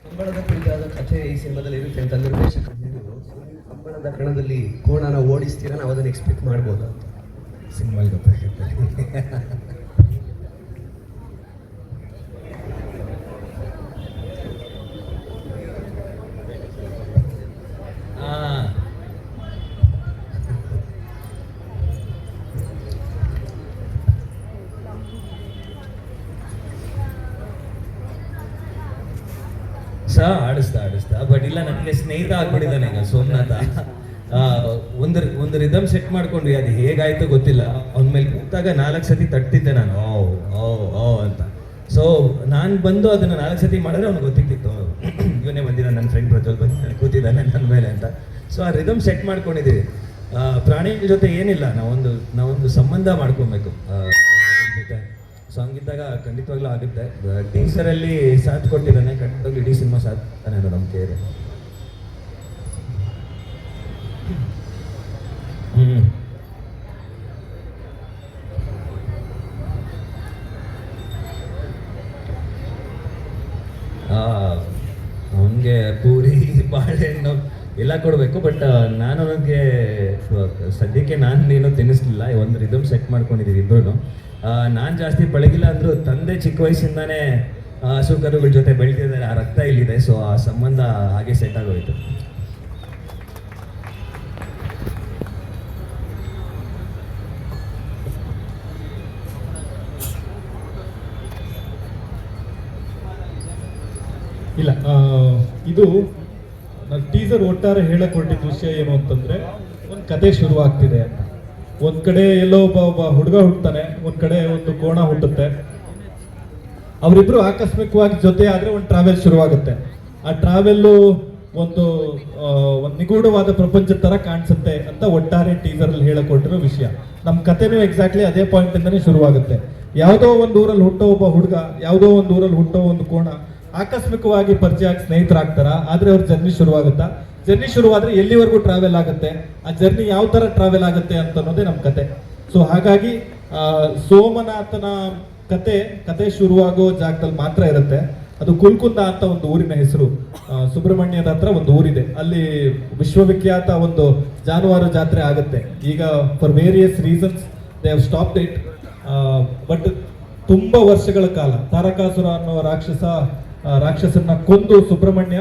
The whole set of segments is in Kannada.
ಕಂಬಳದ ಕುರಿತಾದ ಕಥೆ ಈ ಸಿನಿಮಾದಲ್ಲಿ ಇರುತ್ತೆ ಅಂತ ನಿರ್ದೇಶಕರು ಹೇಳಿದ್ರು. ಕಂಬಳದ ಕಣದಲ್ಲಿ ಕೋಣನ ಓಡಿಸ್ತೀರ, ನಾವು ಅದನ್ನು ಎಕ್ಸ್ಪೆಕ್ಟ್ ಮಾಡ್ಬೋದು ಅಂತ ಸಿನಿಮಾ ಗೊತ್ತಾಗುತ್ತೆ. ಆಡಿಸ್ತಾ ಬಟ್ ಇಲ್ಲ, ನನಗೆ ಸ್ನೇಹಿತ ಆಗ್ಬಿಟ್ಟಿದ್ದಾನೆ ಈಗ ಸೋಮನಾಥ. ಒಂದು ರಿದಮ್ ಸೆಟ್ ಮಾಡ್ಕೊಂಡ್ವಿ, ಅದು ಹೇಗಾಯ್ತು ಗೊತ್ತಿಲ್ಲ. ಅವನ ಮೇಲೆ ಕೂತಾಗ 4 ಸತಿ ತಟ್ತಿದ್ದೆ ನಾನು, ಓ ಅಂತ. ಸೊ ನಾನು ಬಂದು ಅದನ್ನ 4 ಸತಿ ಮಾಡಿದ್ರೆ ಅವ್ನಿಗೆ ಗೊತ್ತಿತ್ತು, ಇವನೇ ಬಂದಿದ್ದಾನೆ, ನನ್ನ ಫ್ರೆಂಡ್ ಪ್ರಜ್ವಲ್ ಬಂದು ಕೂತಿದ್ದಾನೆ ನನ್ನ ಮೇಲೆ ಅಂತ. ಸೊ ಆ ರಿದಮ್ ಸೆಟ್ ಮಾಡ್ಕೊಂಡಿದ್ದೀವಿ. ಪ್ರಾಣಿಗಳ ಜೊತೆ ಏನಿಲ್ಲ, ನಾವೊಂದು ಸಂಬಂಧ ಮಾಡ್ಕೊಬೇಕು ಜೊತೆ. ಸೊ ಹಂಗಿದ್ದಾಗ ಖಂಡಿತವಾಗ್ಲೂ ಆಗುತ್ತೆ. ಟೀಸರಲ್ಲಿ ಸಾಥ್ ಕೊಟ್ಟಿದ್ದಾನೆ, ಖಂಡಿತವಾಗ್ಲೂ ಇಡೀ ಸಿನಿಮಾ ಸಾಥ್ ತಾನೆ ಅನ್ನೋ ನಂಬಿಕೆ ಇದೆ. ಅವನಿಗೆ ಪೂರಿ ಬಾಳೆಹಣ್ಣು ಎಲ್ಲ ಕೊಡಬೇಕು. ಬಟ್ ನಾನು ಅವನಿಗೆ ಸದ್ಯಕ್ಕೆ ನೀನು ತಿನ್ನಿಸ್ಲಿಲ್ಲ. ಒಂದು ರಿದಮ್ ಸೆಟ್ ಮಾಡ್ಕೊಂಡಿದ್ದೀವಿ ಇಬ್ಬರು. ನಾನು ಜಾಸ್ತಿ ಪಳಗಿಲ್ಲ ಅಂದರೂ ತಂದೆ ಚಿಕ್ಕ ವಯಸ್ಸಿಂದಾನೇ ಹಸು ಕರುಗಳ ಜೊತೆ ಬೆಳೆದಿದ್ದಾರೆ, ಆ ರಕ್ತ ಇಲ್ಲಿದೆ. ಸೊ ಆ ಸಂಬಂಧ ಹಾಗೆ ಸೆಟ್ ಆಗೋಯ್ತು. ಇಲ್ಲ, ಇದು ನಾನು ಟೀಸರ್ ಒಟ್ಟಾರೆ ಹೇಳಕ್ ಹೊರಟಿದ್ದ ವಿಷಯ ಏನು ಅಂತಂದ್ರೆ, ಒಂದು ಕತೆ ಶುರುವಾಗ್ತಿದೆ ಅಂತ. ಒಂದ್ ಕಡೆ ಎಲ್ಲೋ ಒಬ್ಬ ಹುಡುಗ ಹುಟ್ಟುತ್ತಾನೆ, ಒಂದ್ ಕಡೆ ಒಂದು ಕೋಣ ಹುಟ್ಟುತ್ತೆ. ಅವರಿಬ್ರು ಆಕಸ್ಮಿಕವಾಗಿ ಜೊತೆ ಆದ್ರೆ ಒಂದು ಟ್ರಾವೆಲ್ ಶುರುವಾಗುತ್ತೆ. ಆ ಟ್ರಾವೆಲ್ಲು ಒಂದು ನಿಗೂಢವಾದ ಪ್ರಪಂಚದ ತರ ಕಾಣಿಸುತ್ತೆ ಅಂತ ಒಟ್ಟಾರೆ ಟೀಸರ್ ಅಲ್ಲಿ ಹೇಳಕ್ ಹೊರಟಿರೋ ವಿಷಯ. ನಮ್ಮ ಕಥೆನೂ ಎಕ್ಸಾಕ್ಟ್ಲಿ ಅದೇ ಪಾಯಿಂಟ್ ಇಂದಾನೆ ಶುರುವಾಗುತ್ತೆ. ಯಾವುದೋ ಒಂದು ಊರಲ್ಲಿ ಹುಟ್ಟೋ ಒಬ್ಬ ಹುಡುಗ, ಯಾವುದೋ ಒಂದು ಊರಲ್ಲಿ ಹುಟ್ಟೋ ಒಂದು ಕೋಣ ಆಕಸ್ಮಿಕವಾಗಿ ಪರಿಚಯ ಆಗಿ ಸ್ನೇಹಿತರಾಗ್ತಾರ. ಆದ್ರೆ ಅವ್ರ ಜರ್ನಿ ಶುರುವಾಗುತ್ತಾ, ಜರ್ನಿ ಶುರುವಾದ್ರೆ ಎಲ್ಲಿವರೆಗೂ ಟ್ರಾವೆಲ್ ಆಗುತ್ತೆ, ಆ ಜರ್ನಿ ಯಾವ ತರ ಟ್ರಾವೆಲ್ ಆಗುತ್ತೆ ಅಂತ ಅನ್ನೋದೇ ನಮ್ಮ ಕತೆ. ಸೊ ಹಾಗಾಗಿ ಸೋಮನಾಥನ ಕತೆ ಶುರುವಾಗೋ ಜಾಗದಲ್ಲಿ ಮಾತ್ರ ಇರುತ್ತೆ. ಅದು ಕುಲ್ಕುಂದ ಅಂತ ಒಂದು ಊರಿನ ಹೆಸರು. ಸುಬ್ರಹ್ಮಣ್ಯದ ಹತ್ರ ಒಂದು ಊರಿದೆ, ಅಲ್ಲಿ ವಿಶ್ವವಿಖ್ಯಾತ ಒಂದು ಜಾನುವಾರು ಜಾತ್ರೆ ಆಗುತ್ತೆ. ಈಗ for various reasons they have stopped it. But ತುಂಬಾ ವರ್ಷಗಳ ಕಾಲ ತಾರಕಾಸುರ ಅನ್ನೋ ರಾಕ್ಷಸನ್ನ ಕೊಂದು ಸುಬ್ರಹ್ಮಣ್ಯ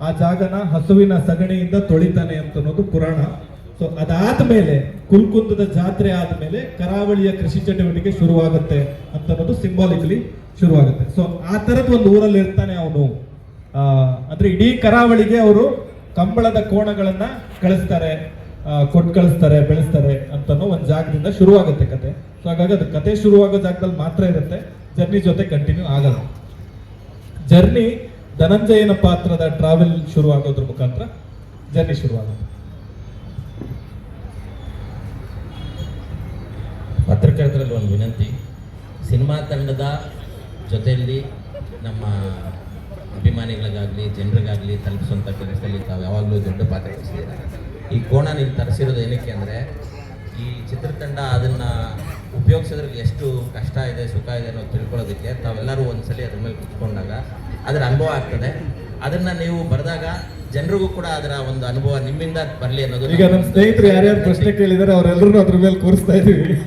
ಆ ಜಾಗನ ಹಸುವಿನ ಸಗಣಿಯಿಂದ ತೊಳಿತಾನೆ ಅಂತ ಅನ್ನೋದು ಪುರಾಣ. ಸೊ ಅದಾದ್ಮೇಲೆ ಕುಲ್ಕುಂದದ ಜಾತ್ರೆ ಆದ್ಮೇಲೆ ಕರಾವಳಿಯ ಕೃಷಿ ಚಟುವಟಿಕೆ ಶುರುವಾಗುತ್ತೆ ಅಂತ ಅನ್ನೋದು ಸಿಂಬಾಲಿಕಲಿ ಶುರುವಾಗುತ್ತೆ. ಸೊ ಆ ತರದ ಒಂದು ಊರಲ್ಲಿ ಇರ್ತಾನೆ ಅವನು. ಅಂದ್ರೆ ಇಡೀ ಕರಾವಳಿಗೆ ಅವರು ಕಂಬಳದ ಕೋಣಗಳನ್ನ ಕಳಿಸ್ತಾರೆ, ಕೊಟ್ಟು ಕಳಿಸ್ತಾರೆ, ಬೆಳೆಸ್ತಾರೆ ಅಂತನೋ ಒಂದು ಜಾಗದಿಂದ ಶುರುವಾಗುತ್ತೆ ಕತೆ. ಸೊ ಹಾಗಾಗಿ ಅದು ಕತೆ ಶುರುವಾಗೋ ಜಾಗದಲ್ಲಿ ಮಾತ್ರ ಇರುತ್ತೆ, ಜರ್ನಿ ಜೊತೆ ಕಂಟಿನ್ಯೂ ಆಗಲ್ಲ. ಜರ್ನಿ ಧನಂಜಯನ ಪಾತ್ರದ ಟ್ರಾವೆಲ್ ಶುರುವಾಗೋದ್ರ ಮುಖಾಂತರ ಜರ್ನಿ ಶುರುವಾಗುತ್ತೆ. ಪತ್ರಕರ್ತರಲ್ಲಿ ಒಂದು ವಿನಂತಿ, ಸಿನಿಮಾ ತಂಡದ ಜೊತೆಯಲ್ಲಿ ನಮ್ಮ ಅಭಿಮಾನಿಗಳಿಗಾಗಲಿ ಜನರಿಗಾಗಲಿ ತಲುಪಿಸುವಂಥ ಕೆಲಸದಲ್ಲಿ ತಾವು ಯಾವಾಗಲೂ ದೊಡ್ಡ ಪಾತ್ರ ವಹಿಸಿದ್ದೀರಾ. ಈ ಕೋಣ ನೀವು ತರಿಸಿರೋದು ಏನಕ್ಕೆ ಅಂದರೆ, ಈ ಚಿತ್ರತಂಡ ಅದನ್ನು ಉಪಯೋಗಿಸೋದ್ರಲ್ಲಿ ಎಷ್ಟು ಕಷ್ಟ ಇದೆ ಸುಖ ಇದೆ ಅನ್ನೋದು ತಿಳ್ಕೊಳ್ಳೋದಕ್ಕೆ ತಾವೆಲ್ಲರೂ ಒಂದ್ಸಲಿ ಅದ್ರ ಮೇಲೆ ಕುತ್ಕೊಂಡಾಗ ಅದರ ಅನುಭವ ಆಗ್ತದೆ. ಅದನ್ನು ನೀವು ಬರೆದಾಗ ಜನರಿಗೂ ಕೂಡ ಅದರ ಒಂದು ಅನುಭವ ನಿಮ್ಮಿಂದ ಬರಲಿ ಅನ್ನೋದು. ಈಗ ನಮ್ಮ ಸ್ನೇಹಿತರು ಯಾರ್ಯಾರು ಪ್ರಶ್ನೆ ಕೇಳಿದರೆ ಅವರೆಲ್ಲರೂ ಅದ್ರ ಮೇಲೆ ಕೂರಿಸ್ತಾ ಇದ್ದೀವಿ.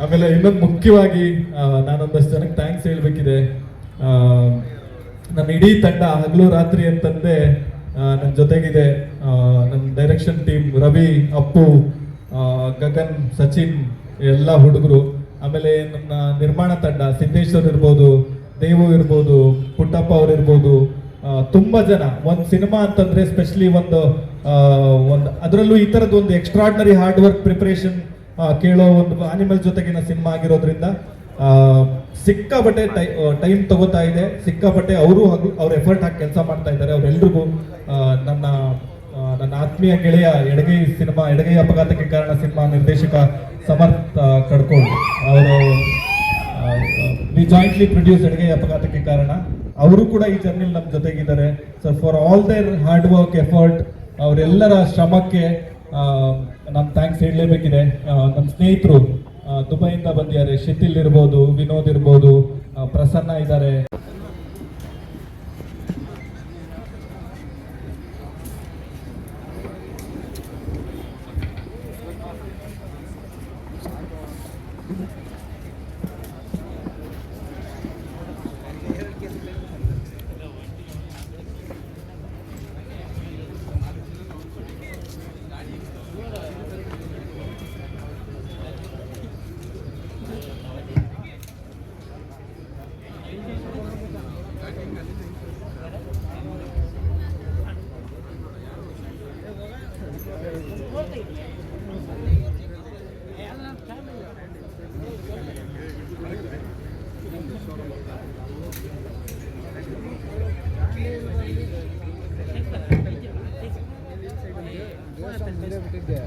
ಆಮೇಲೆ ಇನ್ನೊಂದು ಮುಖ್ಯವಾಗಿ ನಾನೊಂದಷ್ಟು ಜನಕ್ಕೆ ಥ್ಯಾಂಕ್ಸ್ ಹೇಳ್ಬೇಕಿದೆ. ನನ್ನ ಇಡೀ ತಂಡ ಹಗಲು ರಾತ್ರಿ ಅಂತಂದೆ ನನ್ನ ಜೊತೆಗಿದೆ. ನಮ್ಮ ಡೈರೆಕ್ಷನ್ ಟೀಮ್ ರವಿ, ಅಪ್ಪು, ಗಗನ್, ಸಚಿನ್, ಎಲ್ಲ ಹುಡುಗರು. ಆಮೇಲೆ ನನ್ನ ನಿರ್ಮಾಣ ತಂಡ ಸಿದ್ದೇಶ್ವರ್ ಇರ್ಬೋದು, ದೇವು ಇರ್ಬೋದು, ಪುಟ್ಟಪ್ಪ ಅವ್ರು ಇರ್ಬೋದು, ತುಂಬಾ ಜನ. ಒಂದು ಸಿನಿಮಾ ಅಂತಂದ್ರೆ ಸ್ಪೆಷಲಿ ಒಂದು ಅದರಲ್ಲೂ ಈ ತರದ್ದು ಒಂದು ಎಕ್ಸ್ಟ್ರಾರ್ಡಿನರಿ ಹಾರ್ಡ್ ವರ್ಕ್ ಪ್ರಿಪರೇಷನ್ ಕೇಳೋ ಒಂದು ಆನಿಮಲ್ ಜೊತೆಗಿನ ಸಿನಿಮಾ ಆಗಿರೋದ್ರಿಂದ ಸಿಕ್ಕಾಪಟ್ಟೆ ಟೈಮ್ ತಗೋತಾ ಇದೆ. ಸಿಕ್ಕಾಪಟ್ಟೆ ಅವರು ಅವ್ರ ಎಫರ್ಟ್ ಹಾಕಿ ಕೆಲಸ ಮಾಡ್ತಾ ಇದ್ದಾರೆ. ಅವರೆಲ್ರಿಗೂ ನನ್ನ ಆತ್ಮೀಯ ಗೆಳೆಯ ಎಡಗೈ ಅಪಘಾತಕ್ಕೆ ಕಾರಣ ಸಿನಿಮಾ ನಿರ್ದೇಶಕ ಸಮರ್ಥ್ ಕಡ್ಕೋಳ್ ಅವರು ವಿ ಜಾಯಿಂಟ್ಲಿ ಪ್ರೊಡ್ಯೂಸ್ ಎಡಗೈ ಅಪಘಾತಕ್ಕೆ ಕಾರಣ, ಅವರು ಕೂಡ ಈ ಜರ್ನಿಲ್ ನಮ್ಮ ಜೊತೆಗಿದ್ದಾರೆ. So for all their hard work effort, ಅವರೆಲ್ಲರ ಶ್ರಮಕ್ಕೆ ನಾನು ಥ್ಯಾಂಕ್ಸ್ ಹೇಳಲೇಬೇಕಿದೆ. ನಮ್ಮ ಸ್ನೇಹಿತರು ದುಬೈಯಿಂದ ಬಂದಿದ್ದಾರೆ, ಶಿಥಿಲ್ ಇರ್ಬೋದು, ವಿನೋದ್ ಇರ್ಬೋದು, ಪ್ರಸನ್ನ ಇದ್ದಾರೆ. ಬಿಟ್ಟಿದ್ದೆ